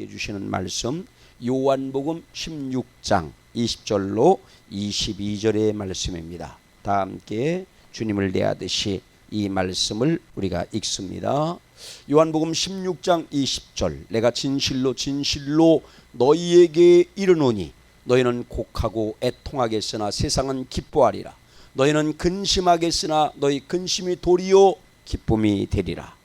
주시는 말씀 요한복음 16장 20절로 22절의 말씀입니다. 다 함께 주님을 대하듯이 이 말씀을 우리가 읽습니다. 요한복음 16장 20절 내가 진실로 진실로 너희에게 이르노니 너희는 곡하고 애통하겠으나 세상은 기뻐하리라. 너희는 근심하겠으나 너희 근심이 도리어 기쁨이 되리라.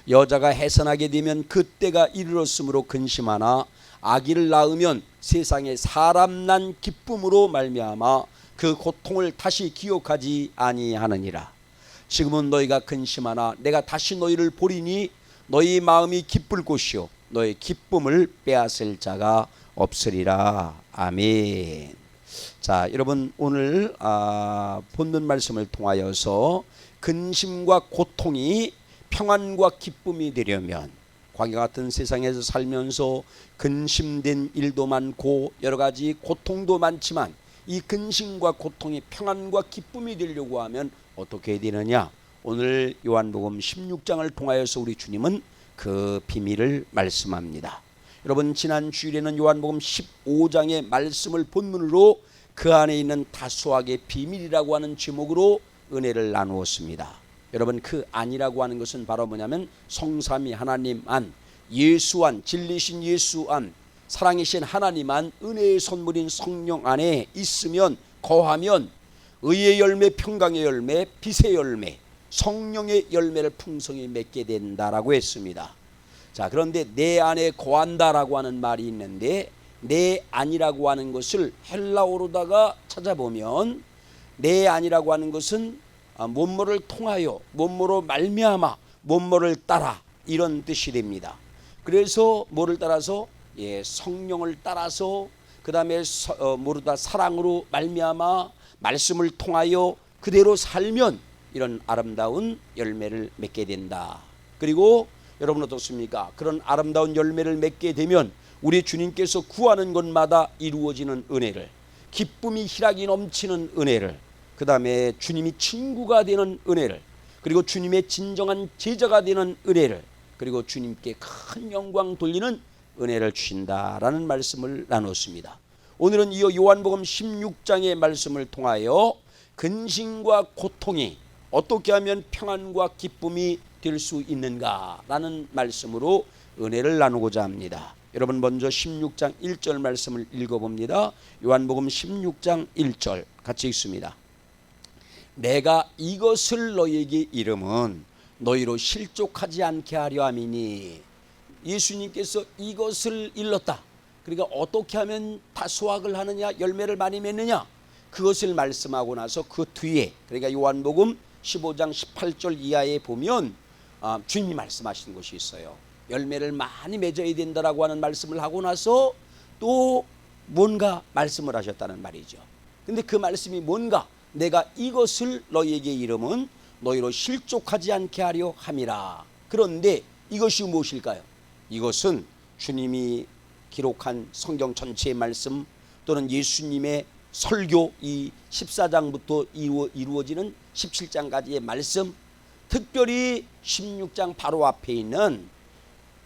여자가 해산하게 되면 그때가 이르렀으므로 근심하나 아기를 낳으면 세상에 사람 난 기쁨으로 말미암아 그 고통을 다시 기억하지 아니하느니라. 지금은 너희가 근심하나 내가 다시 너희를 보리니 너희 마음이 기쁠 곳이요 너희 기쁨을 빼앗을 자가 없으리라. 아멘. 자, 여러분 오늘 본문 말씀을 통하여서 근심과 고통이 평안과 기쁨이 되려면 광야 같은 세상에서 살면서 근심된 일도 많고 여러 가지 고통도 많지만 이 근심과 고통이 평안과 기쁨이 되려고 하면 어떻게 해야 되느냐? 오늘 요한복음 16장을 통하여서 우리 주님은 그 비밀을 말씀합니다. 여러분 지난 주일에는 요한복음 15장의 말씀을 본문으로 그 안에 있는 다수하게 비밀이라고 하는 제목으로 은혜를 나누었습니다. 여러분 그 안이라고 하는 것은 바로 뭐냐면 성삼위 하나님 안, 예수 안, 진리신 예수 안, 사랑이신 하나님 안, 은혜의 선물인 성령 안에 있으면 거하면 의의 열매, 평강의 열매, 빛의 열매, 성령의 열매를 풍성히 맺게 된다라고 했습니다. 자, 그런데 내 안에 거한다라고 하는 말이 있는데 내 안이라고 하는 것을 헬라어로다가 찾아보면 내 안이라고 하는 것은 몸모를 통하여, 몸모로 말미암아, 몸모를 따라 이런 뜻이 됩니다. 그래서 뭐를 따라서? 성령을 따라서 그 다음에 모르다 사랑으로 말미암아 말씀을 통하여 그대로 살면 이런 아름다운 열매를 맺게 된다. 그리고 여러분 어떻습니까? 그런 아름다운 열매를 맺게 되면 우리 주님께서 구하는 것마다 이루어지는 은혜를, 기쁨이 희락이 넘치는 은혜를, 그 다음에 주님이 친구가 되는 은혜를, 그리고 주님의 진정한 제자가 되는 은혜를, 그리고 주님께 큰 영광 돌리는 은혜를 주신다라는 말씀을 나눴습니다. 오늘은 이 요한복음 16장의 말씀을 통하여 근심과 고통이 어떻게 하면 평안과 기쁨이 될 수 있는가라는 말씀으로 은혜를 나누고자 합니다. 여러분 먼저 16장 1절 말씀을 읽어봅니다. 요한복음 16장 1절 같이 읽습니다. 내가 이것을 너희에게 이름은 너희로 실족하지 않게 하려 함이니. 예수님께서 이것을 일렀다. 그러니까 어떻게 하면 다수확을 하느냐, 열매를 많이 맺느냐, 그것을 말씀하고 나서 그 뒤에, 그러니까 요한복음 15장 18절 이하에 보면 주님이 말씀하시는 것이 있어요. 열매를 많이 맺어야 된다라고 하는 말씀을 하고 나서 또 뭔가 말씀을 하셨다는 말이죠. 근데 그 말씀이 뭔가? 내가 이것을 너희에게 이름은 너희로 실족하지 않게 하려 함이라. 그런데 이것이 무엇일까요? 이것은 주님이 기록한 성경 전체의 말씀 또는 예수님의 설교 이 14장부터 이루어지는 17장까지의 말씀, 특별히 16장 바로 앞에 있는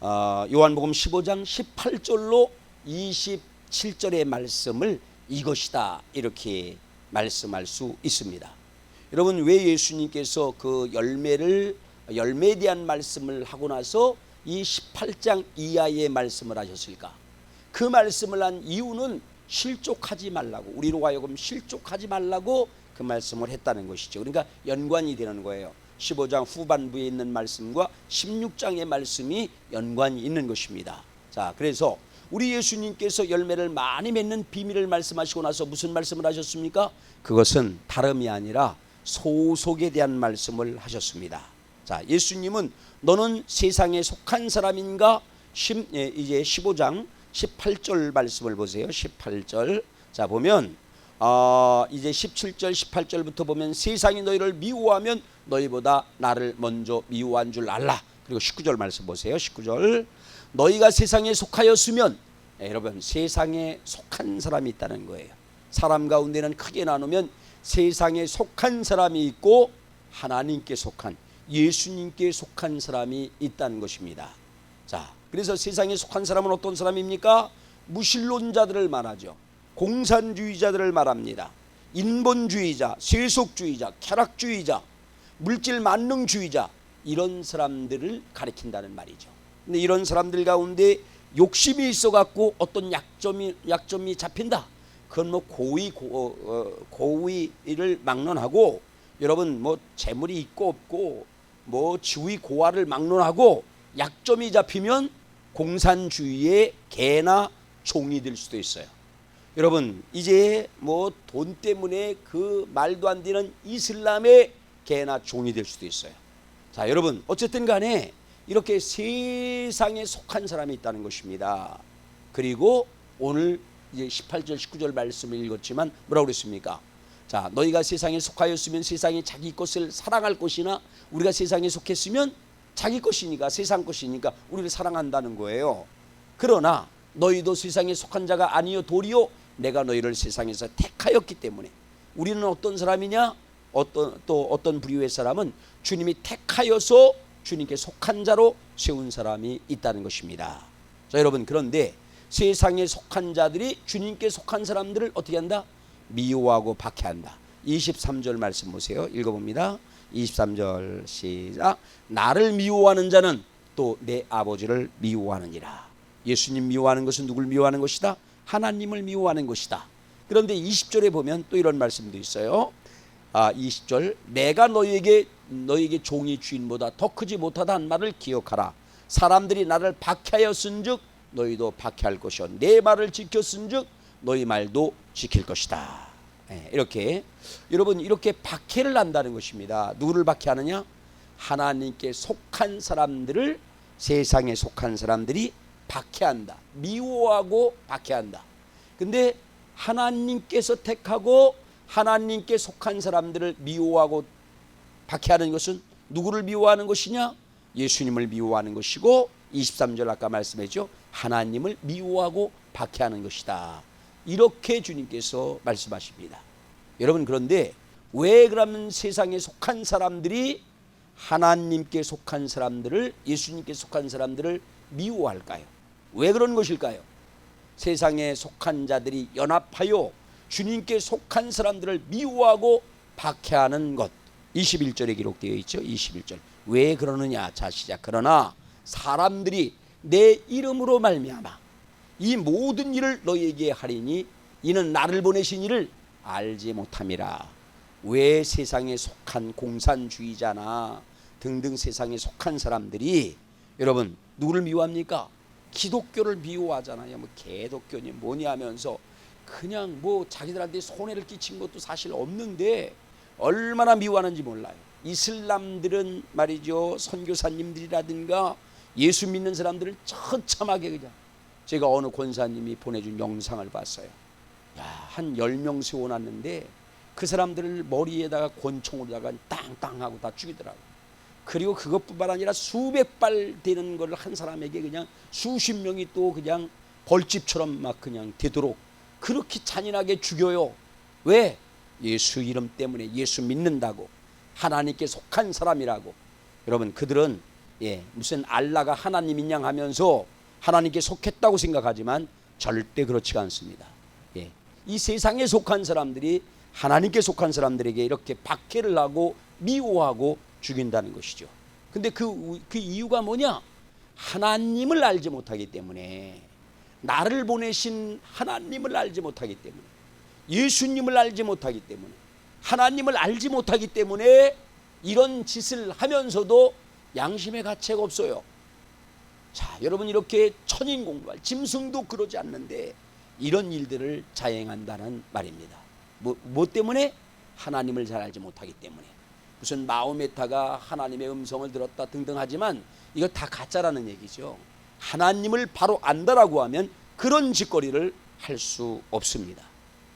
요한복음 15장 18절로 27절의 말씀을 이것이다 이렇게 말씀할 수 있습니다. 여러분 왜 예수님께서 그 열매에 대한 말씀을 하고 나서 이 18장 이하의 말씀을 하셨을까? 그 말씀을 한 이유는 실족하지 말라고, 우리로 하여금 실족하지 말라고 그 말씀을 했다는 것이죠. 그러니까 연관이 되는 거예요. 15장 후반부에 있는 말씀과 16장의 말씀이 연관이 있는 것입니다. 자, 그래서 우리 예수님께서 열매를 많이 맺는 비밀을 말씀하시고 나서 무슨 말씀을 하셨습니까? 그것은 다름이 아니라 소속에 대한 말씀을 하셨습니다. 자, 예수님은 너는 세상에 속한 사람인가? 이제 15장 18절 말씀을 보세요. 18절. 자, 보면 이제 17절 18절부터 보면 세상이 너희를 미워하면 너희보다 나를 먼저 미워한 줄 알라. 그리고 19절 말씀 보세요. 19절. 너희가 세상에 속하였으면, 여러분 세상에 속한 사람이 있다는 거예요. 사람 가운데는 크게 나누면 세상에 속한 사람이 있고 하나님께 속한, 예수님께 속한 사람이 있다는 것입니다. 자, 그래서 세상에 속한 사람은 어떤 사람입니까? 무신론자들을 말하죠. 공산주의자들을 말합니다. 인본주의자, 세속주의자, 쾌락주의자, 물질 만능주의자, 이런 사람들을 가리킨다는 말이죠. 근데 이런 사람들 가운데 욕심이 있어 갖고 어떤 약점이 잡힌다. 그건 뭐 고의를 막론하고, 여러분 뭐 재물이 있고 없고 뭐 지위 고하를 막론하고 약점이 잡히면 공산주의의 개나 종이 될 수도 있어요. 여러분 이제 뭐 돈 때문에 그 말도 안 되는 이슬람의 개나 종이 될 수도 있어요. 자, 여러분 어쨌든 간에 이렇게 세상에 속한 사람이 있다는 것입니다. 그리고 오늘 이제 18절 19절 말씀을 읽었지만 뭐라고 그랬습니까? 자, 너희가 세상에 속하였으면 세상이 자기 것을 사랑할 것이나, 우리가 세상에 속했으면 자기 것이니까, 세상 것이니까 우리를 사랑한다는 거예요. 그러나 너희도 세상에 속한 자가 아니요 도리요 내가 너희를 세상에서 택하였기 때문에. 우리는 어떤 사람이냐? 어떤 부류의 사람은 주님이 택하여서 주님께 속한 자로 세운 사람이 있다는 것입니다. 자, 여러분, 그런데 세상에 속한 자들이 주님께 속한 사람들을 어떻게 한다? 미워하고 박해한다. 23절 말씀 보세요. 읽어봅니다. 23절 시작. 나를 미워하는 자는 또 내 아버지를 미워하느니라. 예수님 미워하는 것은 누굴 미워하는 것이다? 하나님을 미워하는 것이다. 그런데 20절에 보면 또 이런 말씀도 있어요. 20절, 내가 너희에게 종이 주인보다 더 크지 못하다 한 말을 기억하라. 사람들이 나를 박해하였은즉 너희도 박해할 것이요 내 말을 지켰은즉 너희 말도 지킬 것이다. 이렇게 여러분 이렇게 박해를 한다는 것입니다. 누구를 박해하느냐? 하나님께 속한 사람들을 세상에 속한 사람들이 박해한다. 미워하고 박해한다. 근데 하나님께서 택하고 하나님께 속한 사람들을 미워하고 박해하는 것은 누구를 미워하는 것이냐? 예수님을 미워하는 것이고, 23절 아까 말씀했죠. 하나님을 미워하고 박해하는 것이다. 이렇게 주님께서 말씀하십니다. 여러분, 그런데 왜 그러면 세상에 속한 사람들이 하나님께 속한 사람들을, 예수님께 속한 사람들을 미워할까요? 왜 그런 것일까요? 세상에 속한 자들이 연합하여 주님께 속한 사람들을 미워하고 박해하는 것. 21절에 기록되어 있죠. 21절. 왜 그러느냐? 자, 시작. 그러나 사람들이 내 이름으로 말미암아 이 모든 일을 너희에게 하리니 이는 나를 보내신 이를 알지 못함이라. 왜 세상에 속한 공산주의자나 등등 세상에 속한 사람들이 여러분 누구를 미워합니까? 기독교를 미워하잖아요. 뭐 개독교니 뭐니 하면서 그냥 뭐 자기들한테 손해를 끼친 것도 사실 없는데 얼마나 미워하는지 몰라요. 이슬람들은 말이죠, 선교사님들이라든가 예수 믿는 사람들은 처참하게 그냥, 제가 어느 권사님이 보내준 영상을 봤어요. 한 10명 세워놨는데 그 사람들을 머리에다가 권총으로다가 땅땅하고 다 죽이더라고요. 그리고 그것뿐만 아니라 수백 발 되는 걸 한 사람에게 그냥 수십 명이 또 그냥 벌집처럼 막 그냥 되도록 그렇게 잔인하게 죽여요. 왜? 예수 이름 때문에, 예수 믿는다고, 하나님께 속한 사람이라고. 여러분, 그들은 무슨 알라가 하나님인 양 하면서 하나님께 속했다고 생각하지만 절대 그렇지가 않습니다. 이 세상에 속한 사람들이 하나님께 속한 사람들에게 이렇게 박해를 하고 미워하고 죽인다는 것이죠. 근데 그 이유가 뭐냐? 하나님을 알지 못하기 때문에, 나를 보내신 하나님을 알지 못하기 때문에, 예수님을 알지 못하기 때문에, 하나님을 알지 못하기 때문에 이런 짓을 하면서도 양심의 가책 없어요. 자, 여러분, 이렇게 천인공부할 짐승도 그러지 않는데 이런 일들을 자행한다는 말입니다. 뭐 때문에? 하나님을 잘 알지 못하기 때문에. 무슨 마호메타가 하나님의 음성을 들었다 등등 하지만 이거 다 가짜라는 얘기죠. 하나님을 바로 안다라고 하면 그런 짓거리를 할 수 없습니다.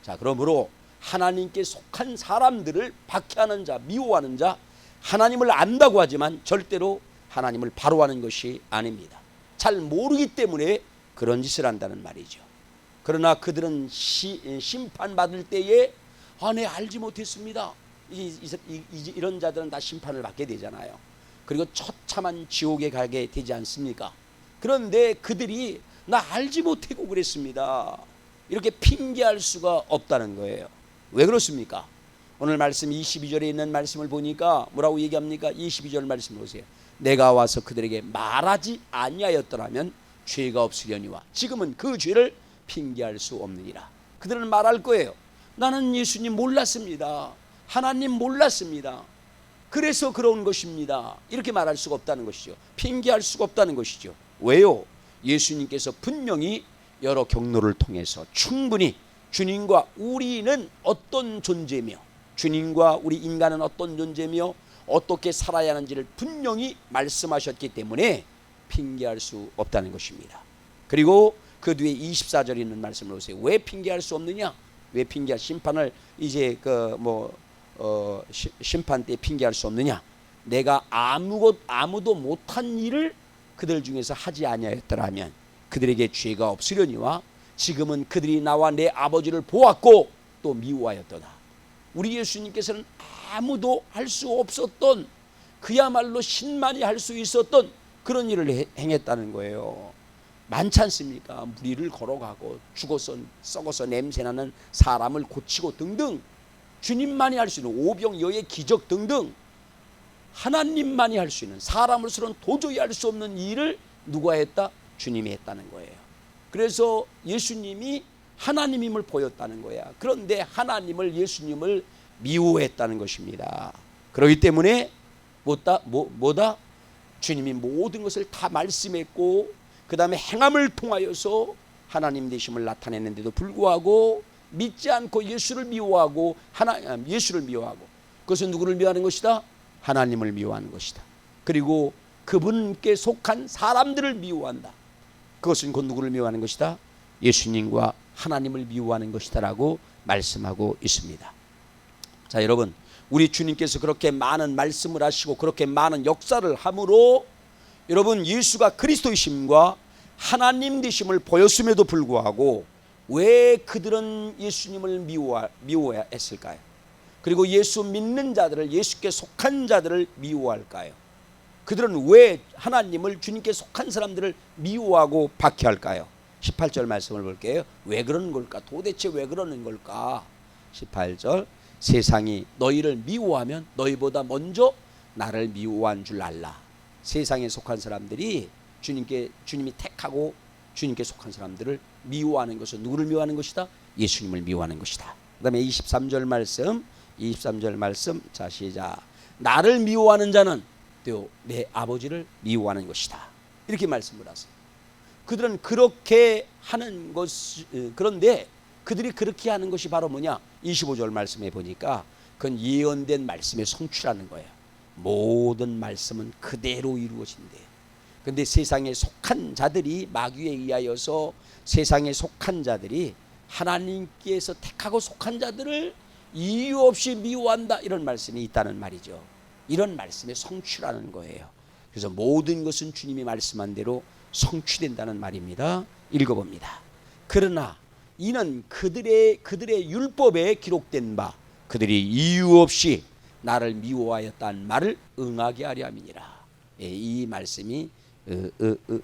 자, 그러므로 하나님께 속한 사람들을 박해하는 자, 미워하는 자, 하나님을 안다고 하지만 절대로 하나님을 바로 하는 것이 아닙니다. 잘 모르기 때문에 그런 짓을 한다는 말이죠. 그러나 그들은 심판받을 때에 내 알지 못했습니다. 이런 자들은 다 심판을 받게 되잖아요. 그리고 처참한 지옥에 가게 되지 않습니까? 그런데 그들이 나 알지 못하고 그랬습니다. 이렇게 핑계할 수가 없다는 거예요. 왜 그렇습니까? 오늘 말씀 22절에 있는 말씀을 보니까 뭐라고 얘기합니까? 22절 말씀 보세요. 내가 와서 그들에게 말하지 아니하였더라면 죄가 없으려니와 지금은 그 죄를 핑계할 수 없느니라. 그들은 말할 거예요. 나는 예수님 몰랐습니다. 하나님 몰랐습니다. 그래서 그런 것입니다. 이렇게 말할 수가 없다는 것이죠. 핑계할 수가 없다는 것이죠. 왜요? 예수님께서 분명히 여러 경로를 통해서 충분히 주님과 우리는 어떤 존재며 주님과 우리 인간은 어떤 존재며 어떻게 살아야 하는지를 분명히 말씀하셨기 때문에 핑계할 수 없다는 것입니다. 그리고 그 뒤에 24절에 있는 말씀을 보세요. 왜 핑계할 수 없느냐? 왜 핑계할 심판을 이제 심판 때 핑계할 수 없느냐? 내가 아무도 못한 일을 그들 중에서 하지 아니하였더라면 그들에게 죄가 없으려니와 지금은 그들이 나와 내 아버지를 보았고 또 미워하였도다. 우리 예수님께서는 아무도 할 수 없었던 그야말로 신만이 할 수 있었던 그런 일을 행했다는 거예요. 많지 않습니까? 무리를 걸어가고 죽어서 썩어서 냄새나는 사람을 고치고 등등 주님만이 할 수 있는 오병이어의 기적 등등 하나님만이 할 수 있는 사람으로서는 도저히 할 수 없는 일을 누가 했다? 주님이 했다는 거예요. 그래서 예수님이 하나님임을 보였다는 거야. 그런데 하나님을 예수님을 미워했다는 것입니다. 그렇기 때문에 뭐다? 주님이 모든 것을 다 말씀했고 그 다음에 행함을 통하여서 하나님 되심을 나타냈는데도 불구하고 믿지 않고 예수를 미워하고 그것은 누구를 미워하는 것이다? 하나님을 미워하는 것이다. 그리고 그분께 속한 사람들을 미워한다. 그것은 곧 누구를 미워하는 것이다? 예수님과 하나님을 미워하는 것이다라고 말씀하고 있습니다. 자, 여러분, 우리 주님께서 그렇게 많은 말씀을 하시고 그렇게 많은 역사를 함으로 여러분 예수가 그리스도이심과 하나님 되심을 보였음에도 불구하고 왜 그들은 예수님을 미워했을까요? 그리고 예수 믿는 자들을 예수께 속한 자들을 미워할까요? 그들은 왜 하나님을 주님께 속한 사람들을 미워하고 박해할까요? 18절 말씀을 볼게요. 왜 그러는 걸까? 도대체 왜 그러는 걸까? 18절 세상이 너희를 미워하면 너희보다 먼저 나를 미워한 줄 알라. 세상에 속한 사람들이 주님이 택하고 주님께 속한 사람들을 미워하는 것은 누구를 미워하는 것이다? 예수님을 미워하는 것이다. 그 다음에 23절 말씀 자 시작. 나를 미워하는 자는 또 내 아버지를 미워하는 것이다. 이렇게 말씀을 하세요. 그들은 그렇게 하는 것이 그런데 그들이 그렇게 하는 것이 바로 뭐냐? 25절 말씀에 보니까 그건 예언된 말씀의 성취라는 거예요. 모든 말씀은 그대로 이루어진대. 그런데 세상에 속한 자들이 마귀에 의하여서 세상에 속한 자들이 하나님께서 택하고 속한 자들을 이유 없이 미워한다. 이런 말씀이 있다는 말이죠. 이런 말씀의 성취라는 거예요. 그래서 모든 것은 주님이 말씀한 대로 성취된다는 말입니다. 읽어봅니다. 그러나 이는 그들의 율법에 기록된 바 그들이 이유 없이 나를 미워하였다는 말을 응하게 하려 함이니라. 이 말씀이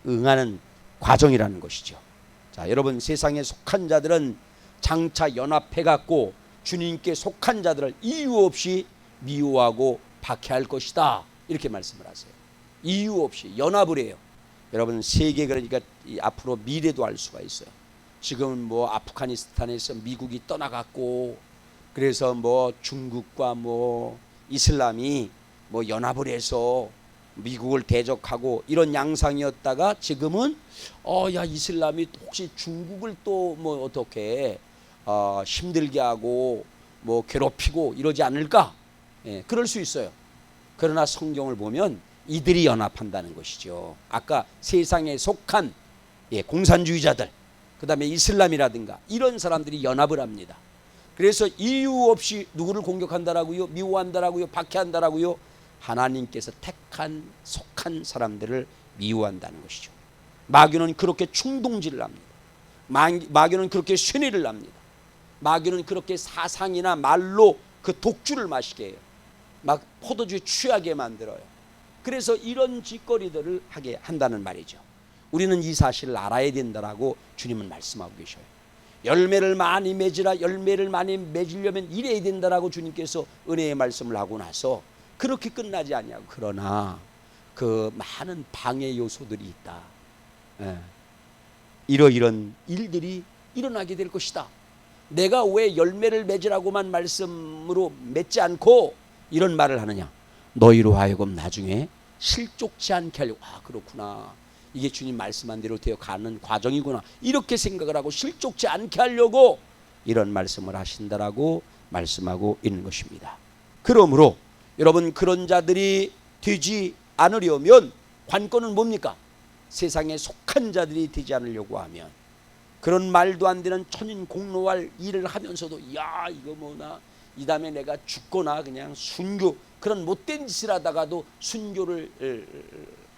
응하는 과정이라는 것이죠. 자, 여러분 세상에 속한 자들은 장차 연합해 갖고 주님께 속한 자들을 이유 없이 미워하고 박해할 것이다. 이렇게 말씀을 하세요. 이유 없이 연합을 해요. 여러분 세계 그러니까 앞으로 미래도 알 수가 있어요. 지금 뭐 아프가니스탄에서 미국이 떠나갔고 그래서 뭐 중국과 뭐 이슬람이 뭐 연합을 해서 미국을 대적하고 이런 양상이었다가 지금은 야 이슬람이 혹시 중국을 또 뭐 어떻게 힘들게 하고 뭐 괴롭히고 이러지 않을까? 그럴 수 있어요. 그러나 성경을 보면 이들이 연합한다는 것이죠. 아까 세상에 속한 공산주의자들, 그 다음에 이슬람이라든가 이런 사람들이 연합을 합니다. 그래서 이유 없이 누구를 공격한다라고요? 미워한다라고요? 박해한다라고요? 하나님께서 택한 속한 사람들을 미워한다는 것이죠. 마귀는 그렇게 충동질을 합니다. 마귀는 그렇게 쇠뇌를 합니다. 마귀는 그렇게 사상이나 말로 그 독주를 마시게 해요. 막 포도주에 취하게 만들어요. 그래서 이런 짓거리들을 하게 한다는 말이죠. 우리는 이 사실을 알아야 된다라고 주님은 말씀하고 계셔요. 열매를 많이 맺으라. 열매를 많이 맺으려면 이래야 된다라고 주님께서 은혜의 말씀을 하고 나서 그렇게 끝나지 않냐고. 그러나 그 많은 방해 요소들이 있다. 이런 일들이 일어나게 될 것이다. 내가 왜 열매를 맺으라고만 말씀으로 맺지 않고 이런 말을 하느냐. 너희로 하여금 나중에 실족지 않게 하려고. 아, 그렇구나. 이게 주님 말씀한 대로 되어 가는 과정이구나. 이렇게 생각을 하고 실족지 않게 하려고 이런 말씀을 하신다라고 말씀하고 있는 것입니다. 그러므로 여러분, 그런 자들이 되지 않으려면 관건은 뭡니까? 세상에 속한 자들이 되지 않으려고 하면 그런 말도 안 되는 천인공노할 일을 하면서도 야, 이거 뭐나, 이 다음에 내가 죽거나 그냥 순교, 그런 못된 짓을 하다가도 순교를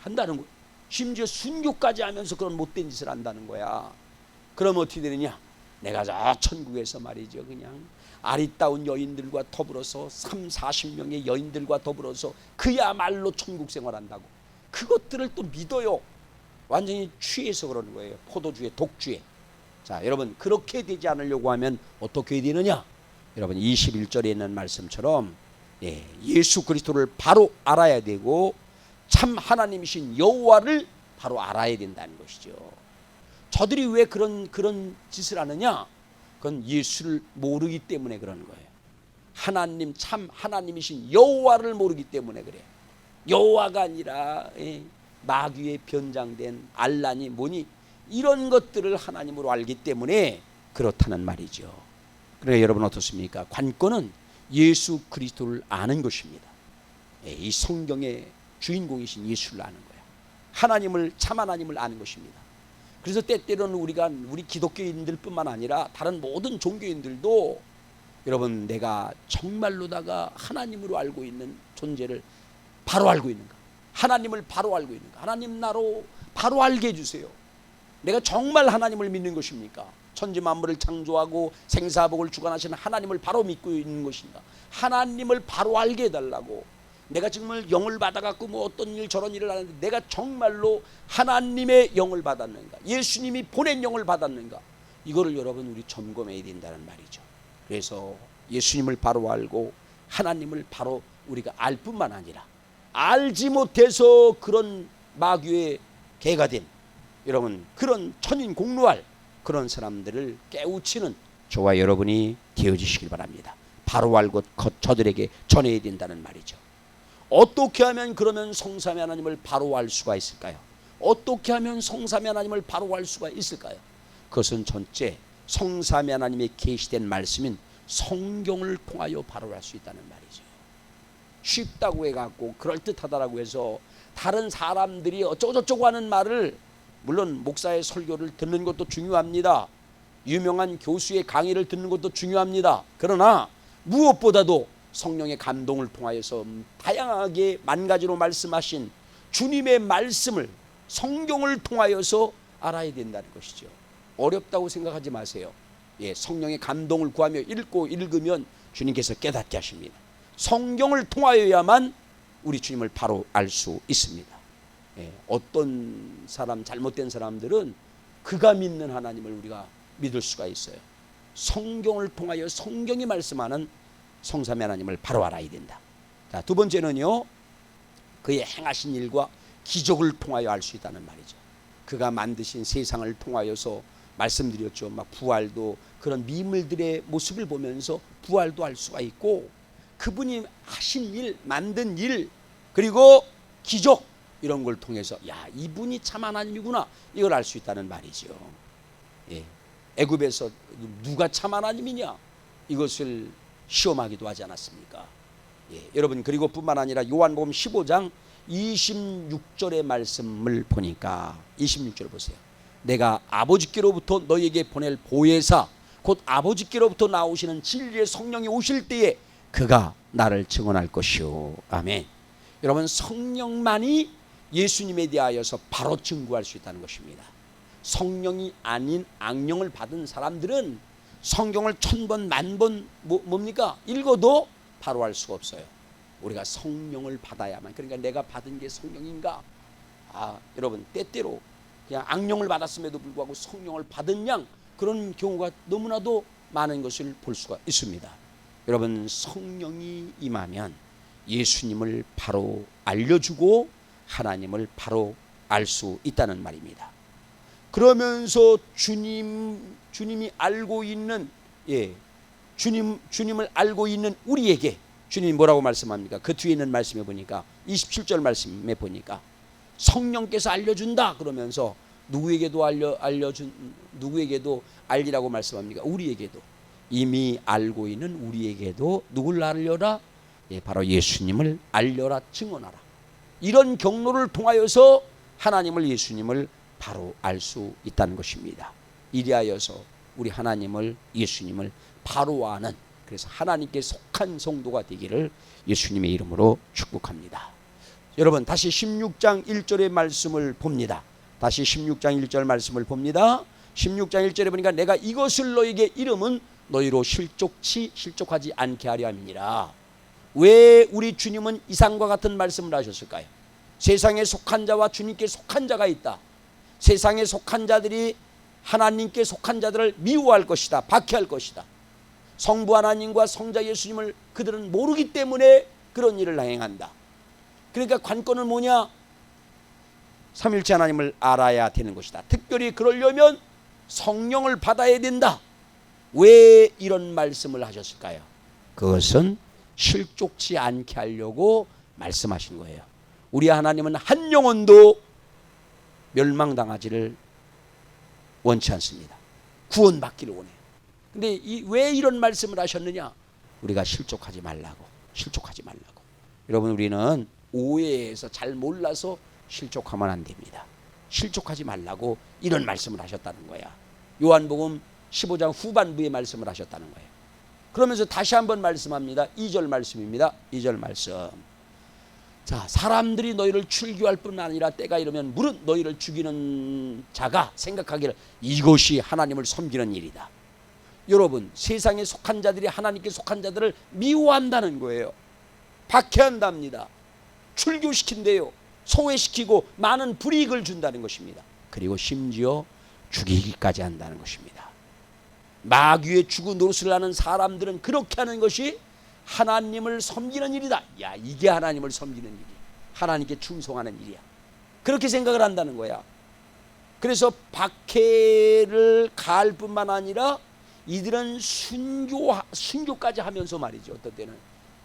한다는 거예요. 심지어 순교까지 하면서 그런 못된 짓을 한다는 거야. 그럼 어떻게 되느냐? 내가 저 천국에서 말이죠, 그냥 아리따운 여인들과 더불어서 30-40명의 여인들과 더불어서 그야말로 천국 생활한다고. 그것들을 또 믿어요. 완전히 취해서 그러는 거예요. 포도주에, 독주에. 자, 여러분, 그렇게 되지 않으려고 하면 어떻게 되느냐? 여러분, 21절에 있는 말씀처럼 예수 그리스도를 바로 알아야 되고 참 하나님이신 여호와를 바로 알아야 된다는 것이죠. 저들이 왜 그런 짓을 하느냐? 그건 예수를 모르기 때문에 그러는 거예요. 하나님, 참 하나님이신 여호와를 모르기 때문에 그래요. 여호와가 아니라 마귀에 변장된 알라니 뭐니 이런 것들을 하나님으로 알기 때문에 그렇다는 말이죠. 그래, 여러분 어떻습니까? 관건은 예수 그리스도를 아는 것입니다. 이 성경의 주인공이신 예수를 아는 거예요. 하나님을, 참 하나님을 아는 것입니다. 그래서 때때로는 우리 기독교인들뿐만 아니라 다른 모든 종교인들도 여러분, 내가 정말로다가 하나님으로 알고 있는 존재를 바로 알고 있는가? 하나님을 바로 알고 있는가? 하나님 나로 바로 알게 해주세요. 내가 정말 하나님을 믿는 것입니까? 천지 만물을 창조하고 생사복을 주관하시는 하나님을 바로 믿고 있는 것인가? 하나님을 바로 알게 해달라고. 내가 정말 영을 받아갖고 뭐 어떤 일 저런 일을 하는데 내가 정말로 하나님의 영을 받았는가? 예수님이 보낸 영을 받았는가? 이거를 여러분 우리 점검해야 된다는 말이죠. 그래서 예수님을 바로 알고 하나님을 바로 우리가 알 뿐만 아니라 알지 못해서 그런 마귀의 개가 된 여러분, 그런 천인공노할 그런 사람들을 깨우치는 저와 여러분이 되어지시길 바랍니다. 바로 알고 저들에게 전해야 된다는 말이죠. 어떻게 하면 그러면 성삼위 하나님을 바로 알 수가 있을까요? 어떻게 하면 성삼위 하나님을 바로 알 수가 있을까요? 그것은 전체 성삼위 하나님의 계시된 말씀인 성경을 통하여 바로 알 수 있다는 말이죠. 쉽다고 해갖고 그럴듯하다라고 해서 다른 사람들이 어쩌고저쩌고 하는 말을, 물론 목사의 설교를 듣는 것도 중요합니다. 유명한 교수의 강의를 듣는 것도 중요합니다. 그러나 무엇보다도 성령의 감동을 통하여서 다양하게 만가지로 말씀하신 주님의 말씀을 성경을 통하여서 알아야 된다는 것이죠. 어렵다고 생각하지 마세요. 성령의 감동을 구하며 읽으면 주님께서 깨닫게 하십니다. 성경을 통하여야만 우리 주님을 바로 알 수 있습니다. 어떤 사람, 잘못된 사람들은 그가 믿는 하나님을 우리가 믿을 수가 있어요. 성경을 통하여 성경이 말씀하는 성삼위 하나님을 바로 알아야 된다. 자, 두 번째는요, 그의 행하신 일과 기적을 통하여 알 수 있다는 말이죠. 그가 만드신 세상을 통하여서 말씀드렸죠. 막 부활도, 그런 미물들의 모습을 보면서 부활도 알 수가 있고, 그분이 하신 일, 만든 일, 그리고 기적, 이런 걸 통해서 야, 이분이 참 하나님이구나, 이걸 알 수 있다는 말이죠. 애굽에서 누가 참 하나님이냐, 이것을 시험하기도 하지 않았습니까? 여러분, 그리고 뿐만 아니라 요한복음 15장 26절의 말씀을 보니까 26절 보세요. 내가 아버지께로부터 너희에게 보낼 보혜사, 곧 아버지께로부터 나오시는 진리의 성령이 오실 때에 그가 나를 증언할 것이요. 아멘. 여러분, 성령만이 예수님에 대하여서 바로 증거할 수 있다는 것입니다. 성령이 아닌 악령을 받은 사람들은 성경을 1000번 만번 뭡니까? 읽어도 바로 알 수가 없어요. 우리가 성령을 받아야만. 그러니까 내가 받은 게 성령인가? 여러분, 때때로 그냥 악령을 받았음에도 불구하고 성령을 받은 양, 그런 경우가 너무나도 많은 것을 볼 수가 있습니다. 여러분, 성령이 임하면 예수님을 바로 알려주고 하나님을 바로 알 수 있다는 말입니다. 그러면서 주님이 알고 있는, 주님을 알고 있는 우리에게 주님이 뭐라고 말씀합니까? 그 뒤에 있는 말씀에 보니까 27절 말씀에 보니까 성령께서 알려준다 그러면서 누구에게도 누구에게도 알리라고 말씀합니까? 우리에게도, 이미 알고 있는 우리에게도 누굴 알려라? 바로 예수님을 알려라, 증언하라. 이런 경로를 통하여서 하나님을, 예수님을 바로 알 수 있다는 것입니다. 이리하여서 우리 하나님을, 예수님을 바로 아는, 그래서 하나님께 속한 성도가 되기를 예수님의 이름으로 축복합니다. 여러분, 다시 16장 1절의 말씀을 봅니다. 다시 16장 1절 말씀을 봅니다. 16장 1절에 보니까 내가 이것을 너에게 이름은 너희로 실족하지 않게 하려 함이니라. 왜 우리 주님은 이상과 같은 말씀을 하셨을까요? 세상에 속한 자와 주님께 속한 자가 있다. 세상에 속한 자들이 하나님께 속한 자들을 미워할 것이다, 박해할 것이다. 성부 하나님과 성자 예수님을 그들은 모르기 때문에 그런 일을 행한다. 그러니까 관건은 뭐냐? 삼일체 하나님을 알아야 되는 것이다. 특별히 그러려면 성령을 받아야 된다. 왜 이런 말씀을 하셨을까요? 그것은 실족치 않게 하려고 말씀하신 거예요. 우리 하나님은 한 영혼도 멸망당하지를 원치 않습니다. 구원받기를 원해요. 근데 왜 이런 말씀을 하셨느냐? 우리가 실족하지 말라고. 여러분, 우리는 오해해서 잘 몰라서 실족하면 안 됩니다. 실족하지 말라고 이런 말씀을 하셨다는 거야. 요한복음 15장 후반부에 말씀을 하셨다는 거예요. 그러면서 다시 한번 말씀합니다. 2절 말씀입니다. 2절 말씀. 자, 사람들이 너희를 출교할 뿐 아니라 때가 이르면 무릇 너희를 죽이는 자가 생각하기를 이것이 하나님을 섬기는 일이다. 여러분, 세상에 속한 자들이 하나님께 속한 자들을 미워한다는 거예요. 박해한답니다. 출교시킨대요. 소외시키고 많은 불이익을 준다는 것입니다. 그리고 심지어 죽이기까지 한다는 것입니다. 마귀의 죽은 노릇을 하는 사람들은 그렇게 하는 것이 하나님을 섬기는 일이다. 야, 이게 하나님을 섬기는 일이야. 하나님께 충성하는 일이야. 그렇게 생각을 한다는 거야. 그래서 박해를 가할 뿐만 아니라 이들은 순교까지 하면서 말이죠. 어떤 때는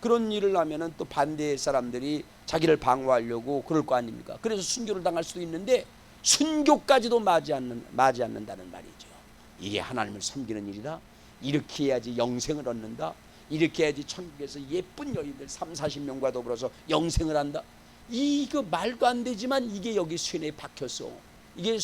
그런 일을 하면은 또 반대 사람들이 자기를 방어하려고 그럴 거 아닙니까? 그래서 순교를 당할 수도 있는데 순교까지도 맞이 않는다는 말이죠. 이게 하나님을 섬기는 일이다. 이렇게 해야지 영생을 얻는다. 이렇게 해야지 천국에서 예쁜 여인들 30-40명과 더불어서 영생을 한다. 이거 말도 안 되지만 이게 여기 쇠뇌에 박혔어. 이게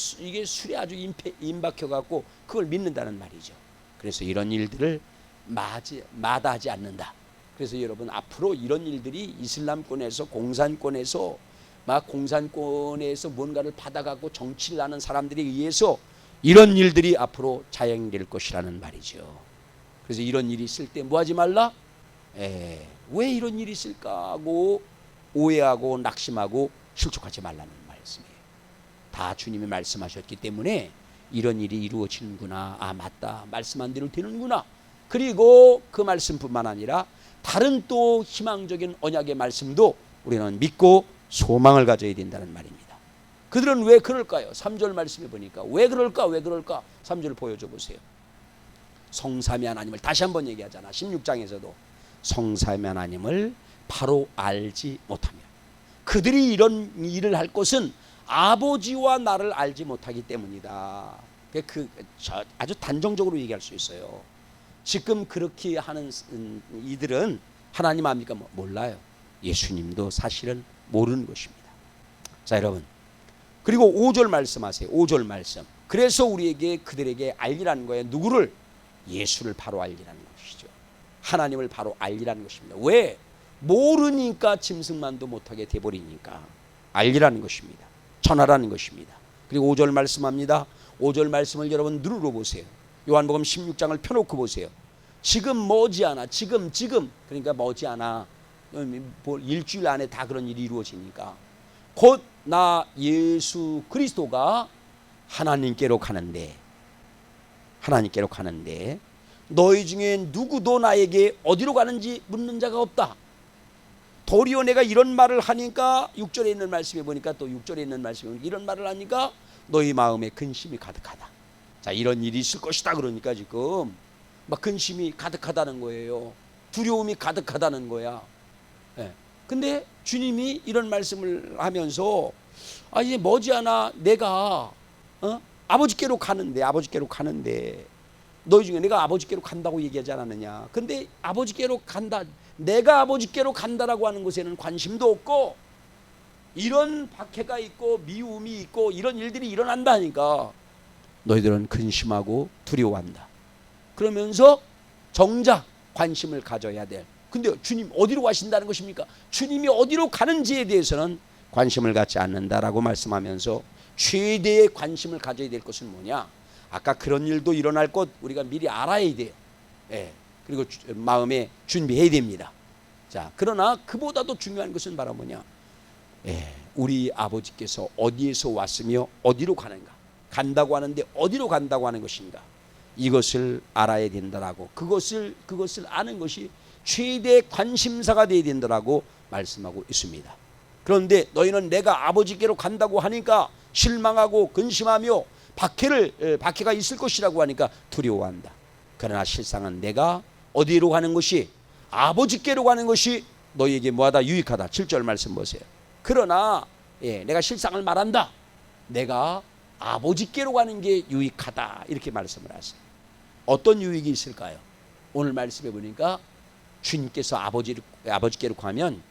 술에 아주 임박혀 갖고 그걸 믿는다는 말이죠. 그래서 이런 일들을 마다하지 않는다. 그래서 여러분, 앞으로 이런 일들이 이슬람권에서 공산권에서 뭔가를 받아갖고 정치를 하는 사람들에 의해서 이런 일들이 앞으로 자행될 것이라는 말이죠. 그래서 이런 일이 있을 때 뭐하지 말라? 왜 이런 일이 있을까 하고 오해하고 낙심하고 실족하지 말라는 말씀이에요. 다 주님이 말씀하셨기 때문에 이런 일이 이루어지는구나. 아, 맞다. 말씀한 대로 되는구나. 그리고 그 말씀뿐만 아니라 다른 또 희망적인 언약의 말씀도 우리는 믿고 소망을 가져야 된다는 말입니다. 그들은 왜 그럴까요? 3절 말씀해 보니까 왜 그럴까? 3절 보여줘 보세요. 성삼위 하나님을 다시 한번 얘기하잖아. 16장에서도 성삼위 하나님을 바로 알지 못하며, 그들이 이런 일을 할 것은 아버지와 나를 알지 못하기 때문이다. 아주 단정적으로 얘기할 수 있어요. 지금 그렇게 하는 이들은 하나님 압니까? 몰라요. 예수님도 사실은 모르는 것입니다. 자, 여러분, 그리고 5절 말씀하세요. 5절 말씀. 그래서 우리에게 그들에게 알리라는 거예요. 누구를? 예수를 바로 알리라는 것이죠. 하나님을 바로 알리라는 것입니다. 왜? 모르니까 짐승만도 못하게 돼버리니까 알리라는 것입니다. 전하라는 것입니다. 그리고 5절 말씀합니다. 5절 말씀을 여러분 눈으로 보세요. 요한복음 16장을 펴놓고 보세요. 지금 머지않아, 지금 그러니까 머지않아, 일주일 안에 다 그런 일이 이루어지니까 곧 나 예수 그리스도가 하나님께로 가는데 너희 중에 누구도 나에게 어디로 가는지 묻는 자가 없다. 도리어 내가 이런 말을 하니까 6절에 있는 말씀에 보니까 또 6절에 있는 말씀에 보니까 이런 말을 하니까 너희 마음에 근심이 가득하다. 자, 이런 일이 있을 것이다 그러니까 지금 막 근심이 가득하다는 거예요. 두려움이 가득하다는 거야. 예. 근데 주님이 이런 말씀을 하면서 이제 머지않아 내가 아버지께로 가는데 너희 중에 내가 아버지께로 간다고 얘기하지 않았느냐. 근데 아버지께로 간다, 내가 아버지께로 간다라고 하는 것에는 관심도 없고 이런 박해가 있고 미움이 있고 이런 일들이 일어난다니까 너희들은 근심하고 두려워한다. 그러면서 정작 관심을 가져야 돼. 근데 주님 어디로 가신다는 것입니까? 주님이 어디로 가는지에 대해서는 관심을 갖지 않는다라고 말씀하면서 최대의 관심을 가져야 될 것은 뭐냐? 아까 그런 일도 일어날 것 우리가 미리 알아야 돼요. 예. 그리고 마음에 준비해야 됩니다. 자, 그러나 그보다도 중요한 것은 바로 뭐냐? 예. 우리 아버지께서 어디에서 왔으며 어디로 가는가? 간다고 하는데 어디로 간다고 하는 것인가? 이것을 알아야 된다라고, 그것을 아는 것이 최대의 관심사가 되어야 된다라고 말씀하고 있습니다. 그런데 너희는 내가 아버지께로 간다고 하니까 실망하고 근심하며 박해가 있을 것이라고 하니까 두려워한다. 그러나 실상은 내가 어디로 가는 것이, 아버지께로 가는 것이 너희에게 뭐하다? 유익하다. 7절 말씀 보세요. 그러나 내가 실상을 말한다. 내가 아버지께로 가는 게 유익하다. 이렇게 말씀을 하세요. 어떤 유익이 있을까요? 오늘 말씀해 보니까 주님께서 아버지께로 가면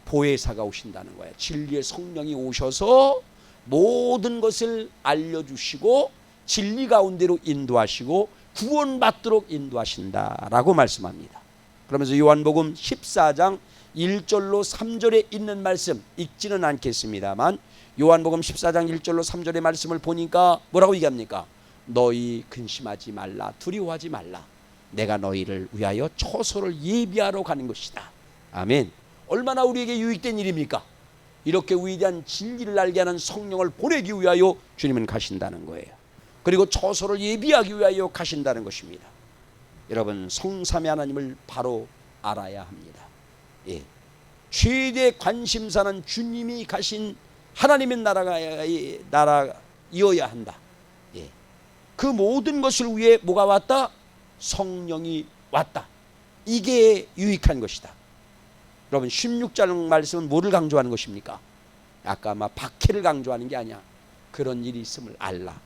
보혜사가 오신다는 거예요. 진리의 성령이 오셔서 모든 것을 알려주시고 진리 가운데로 인도하시고 구원받도록 인도하신다라고 말씀합니다. 그러면서 요한복음 14장 1절로 3절에 있는 말씀 읽지는 않겠습니다만 요한복음 14장 1절로 3절의 말씀을 보니까 뭐라고 얘기합니까? 너희 근심하지 말라, 두려워하지 말라. 내가 너희를 위하여 처소를 예비하러 가는 것이다. 아멘. 얼마나 우리에게 유익된 일입니까? 이렇게 위대한 진리를 알게 하는 성령을 보내기 위하여 주님은 가신다는 거예요. 그리고 처소를 예비하기 위하여 가신다는 것입니다. 여러분, 성삼위 하나님을 바로 알아야 합니다. 최대 관심사는 주님이 가신 하나님의 나라이어야 한다. 그 모든 것을 위해 뭐가 왔다? 성령이 왔다. 이게 유익한 것이다. 여러분, 16장 말씀은 뭐를 강조하는 것입니까? 아까 박해를 강조하는 게 아니야. 그런 일이 있음을 알라.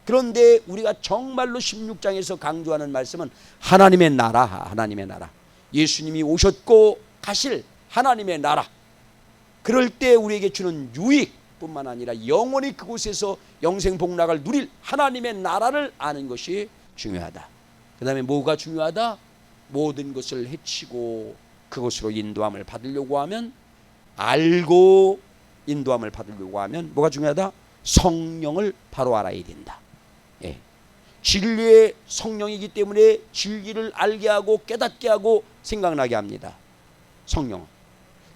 그런데 우리가 정말로 16장에서 강조하는 말씀은 하나님의 나라. 예수님이 오셨고 가실 하나님의 나라. 그럴 때 우리에게 주는 유익뿐만 아니라 영원히 그곳에서 영생 복락을 누릴 하나님의 나라를 아는 것이 중요하다. 그 다음에 뭐가 중요하다? 모든 것을 해치고 그것으로 인도함을 받으려고 하면, 알고 인도함을 받으려고 하면 뭐가 중요하다? 성령을 바로 알아야 된다. 진리의 성령이기 때문에 진리를 알게 하고 깨닫게 하고 생각나게 합니다. 성령은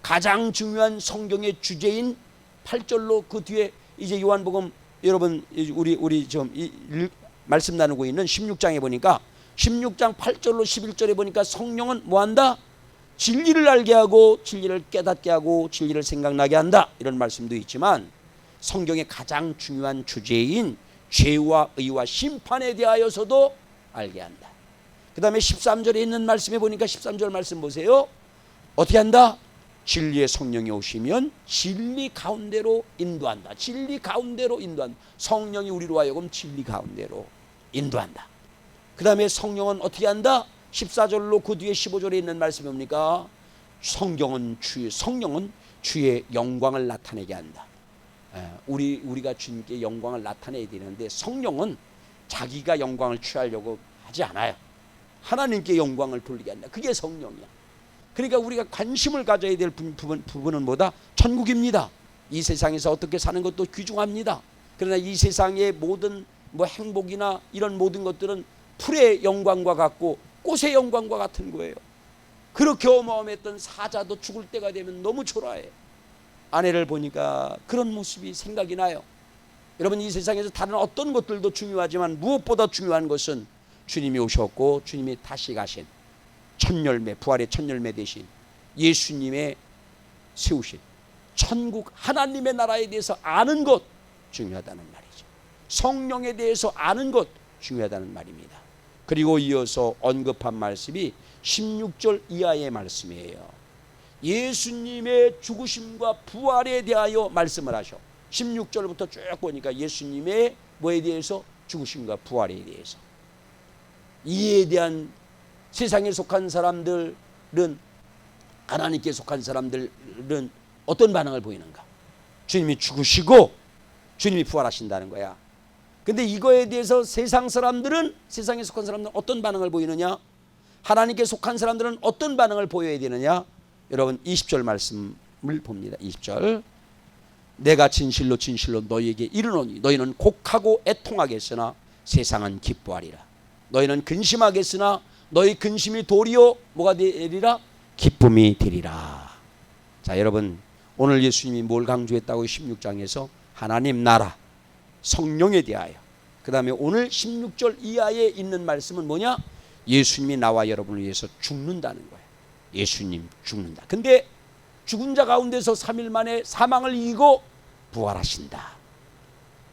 가장 중요한 성경의 주제인 8절로 그 뒤에 이제 요한복음 여러분 우리 좀 말씀 나누고 있는 16장에 보니까 16장 8절로 11절에 보니까 성령은 뭐한다? 진리를 알게 하고 진리를 깨닫게 하고 진리를 생각나게 한다. 이런 말씀도 있지만 성경의 가장 중요한 주제인 죄와 의와 심판에 대하여서도 알게 한다. 그 다음에 13절에 있는 말씀에 보니까 13절 말씀 보세요. 어떻게 한다? 진리의 성령이 오시면 진리 가운데로 인도한다. 진리 가운데로 인도한다. 성령이 우리로 하여금 진리 가운데로 인도한다. 그 다음에 성령은 어떻게 한다? 14절로 그 뒤에 15절에 있는 말씀이 뭡니까? 성령은 주의 영광을 나타내게 한다. 우리가 주님께 영광을 나타내야 되는데 성령은 자기가 영광을 취하려고 하지 않아요. 하나님께 영광을 돌리게 한다. 그게 성령이야. 그러니까 우리가 관심을 가져야 될 부분은 뭐다? 천국입니다. 이 세상에서 어떻게 사는 것도 귀중합니다. 그러나 이 세상의 모든 행복이나 이런 모든 것들은 풀의 영광과 같고 꽃의 영광과 같은 거예요. 그렇게 어마어마했던 사자도 죽을 때가 되면 너무 초라해. 아내를 보니까 그런 모습이 생각이 나요. 여러분, 이 세상에서 다른 어떤 것들도 중요하지만 무엇보다 중요한 것은 주님이 오셨고 주님이 다시 가신 첫 열매, 부활의 첫 열매 되신 예수님의 세우신 천국 하나님의 나라에 대해서 아는 것 중요하다는 말이죠. 성령에 대해서 아는 것 중요하다는 말입니다. 그리고 이어서 언급한 말씀이 16절 이하의 말씀이에요. 예수님의 죽으심과 부활에 대하여 말씀을 하셔. 16절부터 쭉 보니까 예수님의 뭐에 대해서? 죽으심과 부활에 대해서. 이에 대한 세상에 속한 사람들은, 하나님께 속한 사람들은 어떤 반응을 보이는가? 주님이 죽으시고 주님이 부활하신다는 거야. 근데 이거에 대해서 세상 사람들은, 세상에 속한 사람들은 어떤 반응을 보이느냐? 하나님께 속한 사람들은 어떤 반응을 보여야 되느냐? 여러분 20절 말씀을 봅니다. 20절. 내가 진실로 진실로 너희에게 이르노니 너희는 곡하고 애통하겠으나 세상은 기뻐하리라. 너희는 근심하겠으나 너희 근심이 도리어 뭐가 되리라? 기쁨이 되리라. 자, 여러분, 오늘 예수님이 뭘 강조했다고 16장에서? 하나님 나라, 성령에 대하여. 그 다음에 오늘 16절 이하에 있는 말씀은 뭐냐? 예수님이 나와 여러분을 위해서 죽는다는 거예요. 예수님 죽는다. 근데 죽은 자 가운데서 3일 만에 사망을 이기고 부활하신다.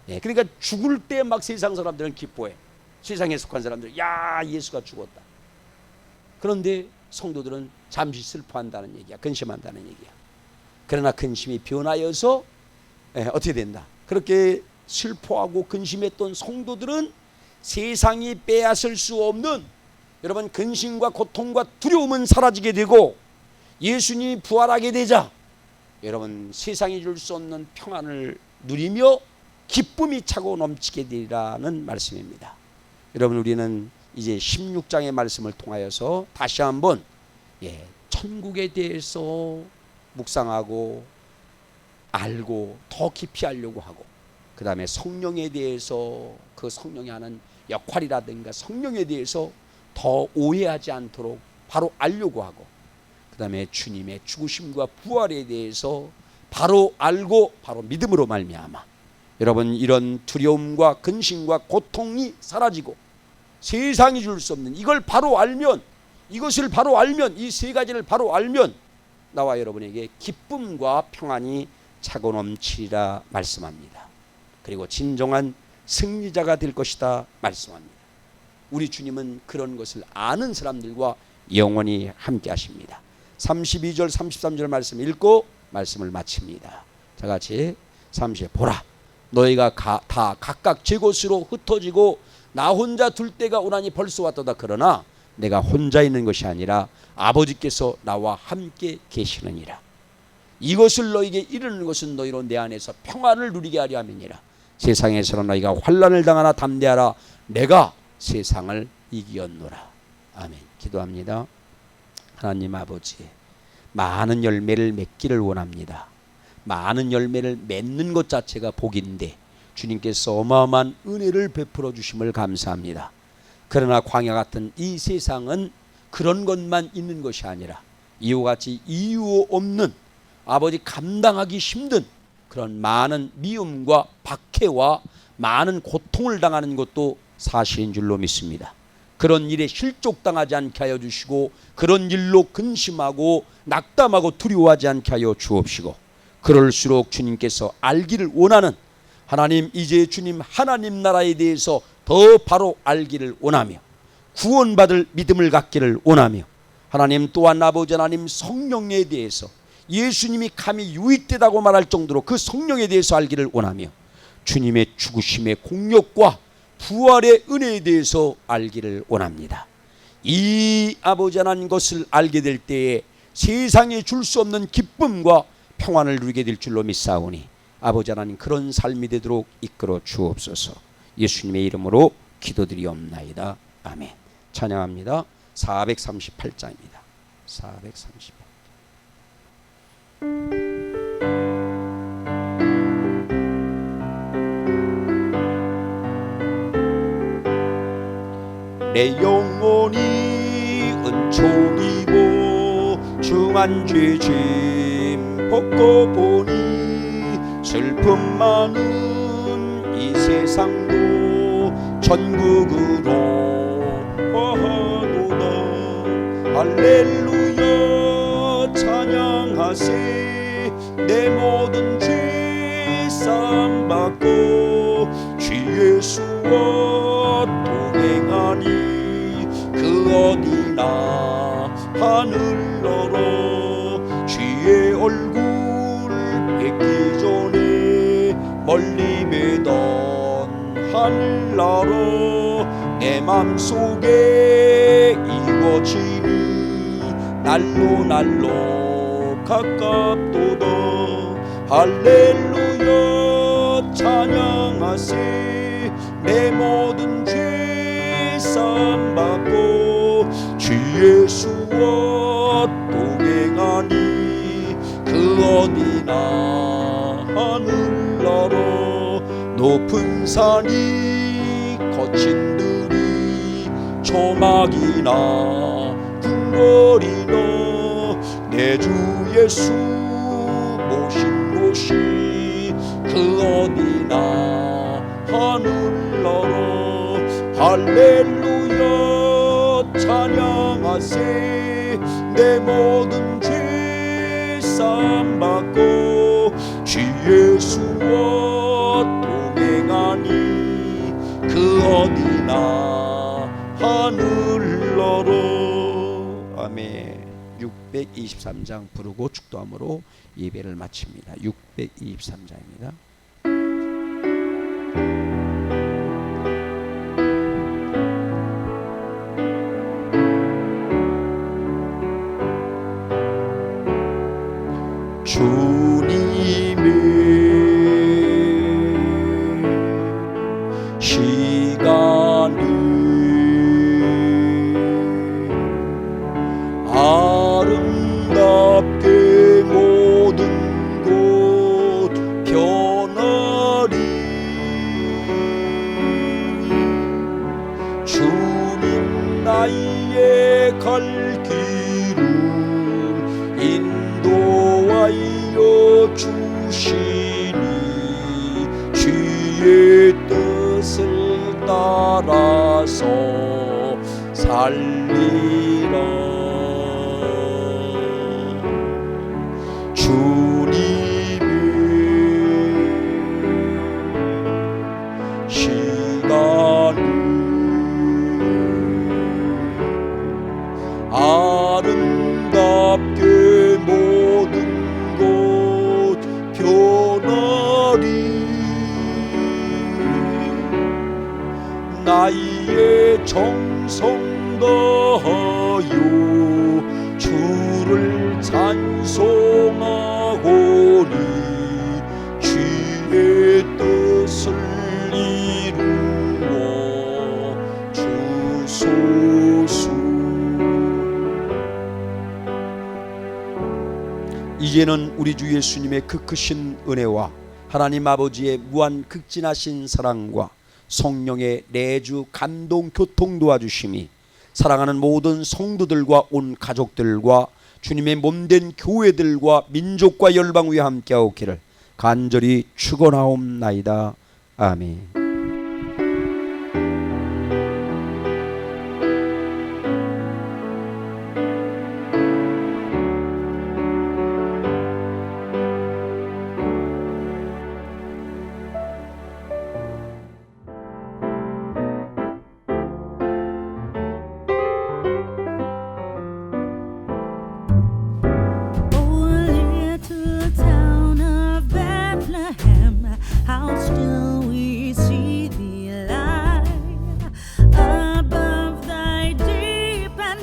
예, 그러니까 죽을 때 막 세상 사람들은 기뻐해. 세상에 속한 사람들, 야, 예수가 죽었다. 그런데 성도들은 잠시 슬퍼한다는 얘기야. 근심한다는 얘기야. 그러나 근심이 변하여서 어떻게 된다? 그렇게 슬퍼하고 근심했던 성도들은 세상이 빼앗을 수 없는, 여러분, 근심과 고통과 두려움은 사라지게 되고 예수님이 부활하게 되자 여러분 세상이 줄 수 없는 평안을 누리며 기쁨이 차고 넘치게 되리라는 말씀입니다. 여러분, 우리는 이제 16장의 말씀을 통하여서 다시 한번 천국에 대해서 묵상하고 알고 더 깊이 알려고 하고, 그 다음에 성령에 대해서, 그 성령이 하는 역할이라든가 성령에 대해서 더 오해하지 않도록 바로 알려고 하고, 그 다음에 주님의 죽으심과 부활에 대해서 바로 알고 바로 믿음으로 말미암아 여러분 이런 두려움과 근심과 고통이 사라지고 세상이 줄 수 없는 이걸 바로 알면, 이것을 바로 알면, 이 세 가지를 바로 알면 나와 여러분에게 기쁨과 평안이 차고 넘치리라 말씀합니다. 그리고 진정한 승리자가 될 것이다 말씀합니다. 우리 주님은 그런 것을 아는 사람들과 영원히 함께 하십니다. 32절 33절 말씀 읽고 말씀을 마칩니다. 자, 같이 30. 보라, 너희가 다 각각 제 곳으로 흩어지고 나 혼자 둘 때가 오나니 벌써 왔도다. 그러나 내가 혼자 있는 것이 아니라 아버지께서 나와 함께 계시느니라. 이것을 너희에게 이르는 것은 너희로 내 안에서 평안을 누리게 하려 함이니라. 세상에서는 너희가 환난을 당하나 담대하라. 내가 세상을 이기었노라. 아멘. 기도합니다. 하나님 아버지, 많은 열매를 맺기를 원합니다. 많은 열매를 맺는 것 자체가 복인데 주님께서 어마어마한 은혜를 베풀어 주심을 감사합니다. 그러나 광야 같은 이 세상은 그런 것만 있는 것이 아니라 이와 같이 이유 없는, 아버지 감당하기 힘든 그런 많은 미움과 박해와 많은 고통을 당하는 것도 사실인 줄로 믿습니다. 그런 일에 실족당하지 않게 하여 주시고 그런 일로 근심하고 낙담하고 두려워하지 않게 하여 주옵시고, 그럴수록 주님께서 알기를 원하는, 하나님 이제 주님 하나님 나라에 대해서 더 바로 알기를 원하며 구원받을 믿음을 갖기를 원하며, 하나님 또한 아버지 하나님 성령에 대해서 예수님이 감히 유익되다고 말할 정도로 그 성령에 대해서 알기를 원하며 주님의 죽으심의 공력과 부활의 은혜에 대해서 알기를 원합니다. 이 아버지 하나님 것을 알게 될 때에 세상에 줄 수 없는 기쁨과 평안을 누리게 될 줄로 믿사오니 아버지 하나님 그런 삶이 되도록 이끌어 주옵소서. 예수님의 이름으로 기도드리옵나이다. 아멘. 찬양합니다. 438장입니다. 438. 내 영혼이 은총이고 중한 죄짐 벗고 보니 슬픔 많은 세상도 전국으로 하노라. 할렐루야 찬양하세. 내 모든 죄 사함 받고 주 예수와 동행하니 그 어디나 하늘나라. 주의 얼굴 뵙기 전에 멀리 매던 하늘나라. 내 맘속에 이루어지니 날로 날로 가깝도다. 할렐루야 찬양하세. 내 모든 죄 사함 받고 주 예수와 동행하니 그 어디나 하늘나라. 높은 산이 거친 들이 초막이나 궁궐이나 내 주 예수 모신 곳이 그 어디나 하늘나라. 할렐루야 찬양하세. 내 모든 죄 사함 받고 주 예수와 동행하니 그 어디나 하늘나라. 아멘. 623장 부르고 축도함으로 예배를 마칩니다. 623장입니다. 주님의 시간이 아름답게 모든 곳 변하리. 주님 나의 갈 길을 인도하여 주시니 주의 뜻을 따라서 살리라. 주님의 시간을 아름답게 모든 곳 변하리. 나의 정성 다하여 주를 찬송하오니 주의 뜻을 이루어 주소서. 이제는 우리 주 예수님의 그 크신 은혜와 하나님 아버지의 무한 극진하신 사랑과 성령의 내주 감동 교통 도와주심이 사랑하는 모든 성도들과 온 가족들과 주님의 몸된 교회들과 민족과 열방 위에 함께하옵기를 간절히 축원하옵나이다. 아멘. Oh, little town of Bethlehem, how still